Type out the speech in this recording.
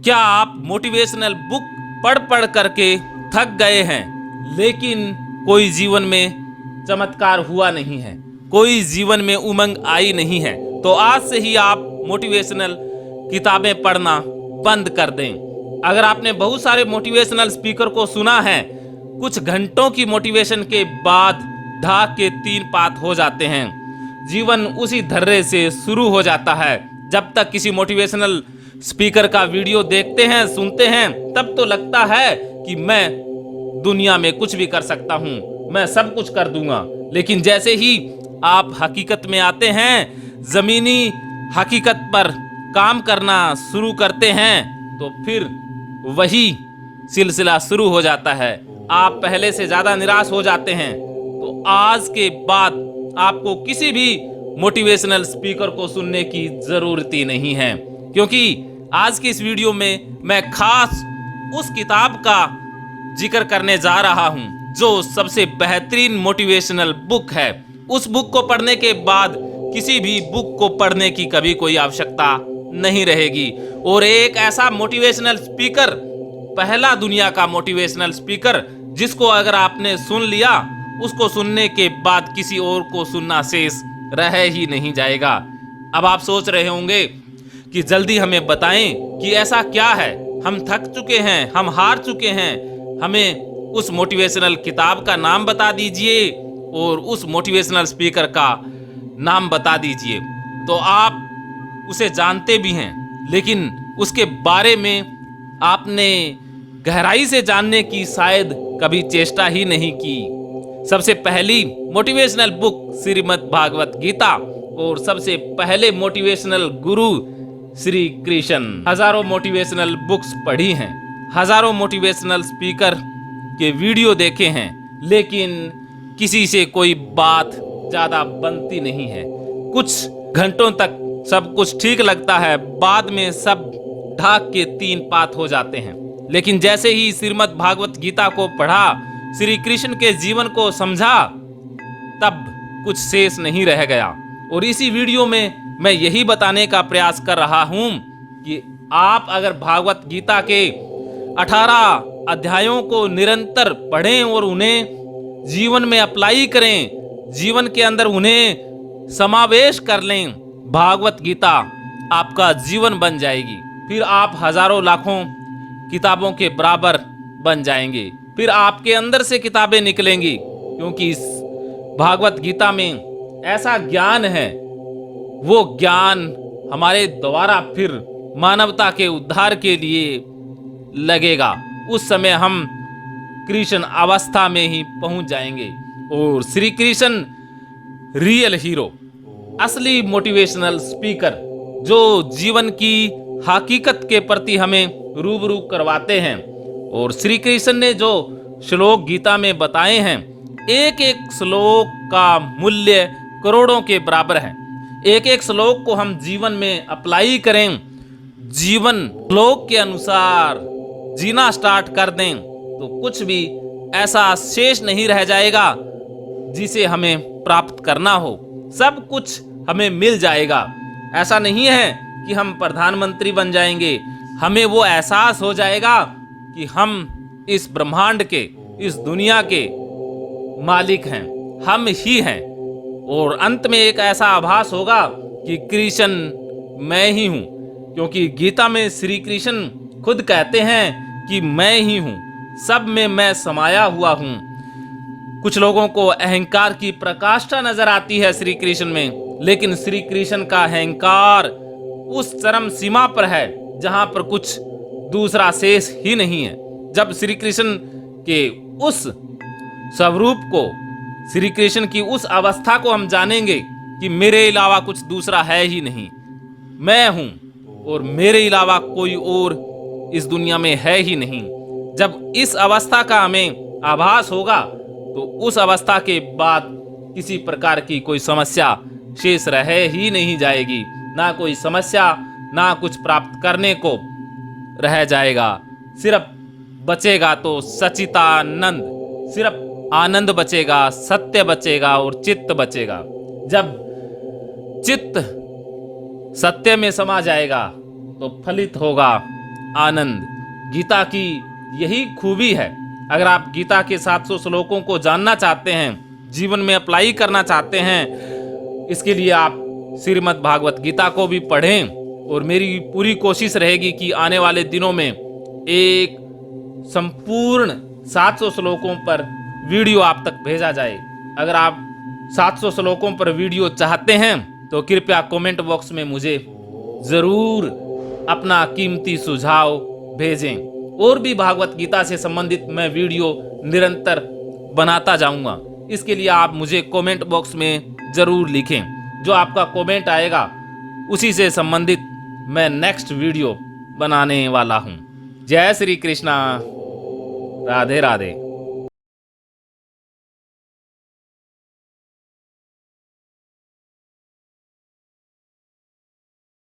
क्या आप motivational book पढ़ पढ़ करके थक गए हैं, लेकिन कोई जीवन में चमत्कार हुआ नहीं है, कोई जीवन में उमंग आई नहीं है? तो आज से ही आप मोटिवेशनल किताबें पढ़ना बंद कर दें। अगर आपने बहुत सारे मोटिवेशनल स्पीकर को सुना है, कुछ घंटों की मोटिवेशन के बाद ढाक के 3 पात हो जाते हैं। जीवन उसी धर्रे से शुरू हो जाता है। जब तक किसी मोटिवेशनल स्पीकर का वीडियो देखते हैं, सुनते हैं, तब तो लगता है कि मैं दुनिया में कुछ भी कर सकता हूं, मैं सब कुछ कर दूंगा। लेकिन जैसे ही आप हकीकत में आते हैं, जमीनी हकीकत पर काम करना शुरू करते हैं, तो फिर वही सिलसिला शुरू हो जाता है। आप पहले से ज्यादा निराश हो जाते हैं। तो आज के बाद आपको किसी भी मोटिवेशनल स्पीकर को सुनने की जरूरत ही नहीं है, क्योंकि आज की इस वीडियो में मैं खास उस किताब का जिक्र करने जा रहा हूं जो सबसे बेहतरीन मोटिवेशनल बुक है। उस बुक को पढ़ने के बाद किसी भी बुक को पढ़ने की कभी कोई आवश्यकता नहीं रहेगी। और एक ऐसा मोटिवेशनल स्पीकर, पहला दुनिया का मोटिवेशनल स्पीकर, जिसको अगर आपने सुन लिया, उसको सुनने के बाद किसी और को सुनना शेष रह ही नहीं जाएगा। अब आप सोच रहे होंगे कि जल्दी हमें बताएं कि ऐसा क्या है, हम थक चुके हैं, हम हार चुके हैं, हमें उस मोटिवेशनल किताब का नाम बता दीजिए और उस मोटिवेशनल स्पीकर का नाम बता दीजिए। तो आप उसे जानते भी हैं, लेकिन उसके बारे में आपने गहराई से जानने की शायद कभी चेष्टा ही नहीं की। सबसे पहली मोटिवेशनल बुक श्रीमद् भागवत गीता और सबसे पहले मोटिवेशनल गुरु श्री कृष्ण। हजारों मोटिवेशनल बुक्स पढ़ी हैं, हजारों मोटिवेशनल स्पीकर के वीडियो देखे हैं, लेकिन किसी से कोई बात ज्यादा बनती नहीं है। कुछ घंटों तक सब कुछ ठीक लगता है, बाद में सब ढाक के 3 पात हो जाते हैं। लेकिन जैसे ही श्रीमद् भागवत गीता को पढ़ा, श्री कृष्ण के जीवन को समझा, तब कुछ शेष नहीं रह गया। और इसी वीडियो में मैं यही बताने का प्रयास कर रहा हूं कि आप अगर भागवत गीता के 18 अध्यायों को निरंतर पढ़ें और उन्हें जीवन में अप्लाई करें, जीवन के अंदर उन्हें समावेश कर लें, भागवत गीता आपका जीवन बन जाएगी। फिर आप हजारों लाखों किताबों के बराबर बन जाएंगे। फिर आपके अंदर से किताबें निकलेंगी, क्योंकि इस भागवत गीता में ऐसा ज्ञान है, वो ज्ञान हमारे द्वारा फिर मानवता के उद्धार के लिए लगेगा। उस समय हम कृष्ण अवस्था में ही पहुंच जाएंगे और श्री कृष्ण रियल हीरो, असली मोटिवेशनल स्पीकर, जो जीवन की हकीकत के प्रति हमें रूबरू करवाते हैं। और श्री कृष्ण ने जो श्लोक गीता में बताए हैं, एक एक श्लोक का मूल्य करोड़ों के बराबर है। एक एक श्लोक को हम जीवन में अप्लाई करें, जीवन श्लोक के अनुसार जीना स्टार्ट कर दें, तो कुछ भी ऐसा शेष नहीं रह जाएगा जिसे हमें प्राप्त करना हो। सब कुछ हमें मिल जाएगा। ऐसा नहीं है कि हम प्रधानमंत्री बन जाएंगे, हमें वो एहसास हो जाएगा कि हम इस ब्रह्मांड के, इस दुनिया के मालिक हैं, हम ही हैं। और अंत में एक ऐसा आभास होगा कि कृष्ण मैं ही हूं, क्योंकि गीता में श्री कृष्ण खुद कहते हैं कि मैं ही हूं, सब में मैं समाया हुआ हूं। कुछ लोगों को अहंकार की प्रकाष्ठा नजर आती है श्री कृष्ण में, लेकिन श्री कृष्ण का अहंकार उस चरम सीमा पर है जहां पर कुछ दूसरा शेष ही नहीं है। जब श्री कृष्ण के उस स्वरूप को, श्री कृष्ण की उस अवस्था को हम जानेंगे कि मेरे अलावा कुछ दूसरा है ही नहीं, मैं हूं और मेरे अलावा कोई और इस दुनिया में है ही नहीं। जब इस अवस्था का हमें आभास होगा, तो उस अवस्था के बाद किसी प्रकार की कोई समस्या शेष रह ही नहीं जाएगी। ना कोई समस्या, ना कुछ प्राप्त करने को रह जाएगा। सिर्फ बचेगा तो सचितानंद, सिर्फ आनंद बचेगा, सत्य बचेगा और चित्त बचेगा। जब चित्त सत्य में समा जाएगा तो फलित होगा आनंद। गीता की यही खूबी है। अगर आप गीता के 700 श्लोकों को जानना चाहते हैं, जीवन में अप्लाई करना चाहते हैं, इसके लिए आप श्रीमद् भागवत गीता को भी पढ़ें। और मेरी पूरी कोशिश रहेगी कि आने वाले दिनों में एक संपूर्ण 700 श्लोकों पर वीडियो आप तक भेजा जाए। अगर आप 700 श्लोकों पर वीडियो चाहते हैं तो कृपया कमेंट बॉक्स में मुझे ज़रूर अपना कीमती सुझाव भेजें। और भी भागवत गीता से संबंधित मैं वीडियो निरंतर बनाता जाऊंगा। इसके लिए आप मुझे कमेंट बॉक्स में ज़रूर लिखें। जो आपका कमेंट आएगा उसी से संबंधित मैं नेक्स्ट वीडियो बनाने वाला हूं। जय श्री कृष्णा, राधे राधे।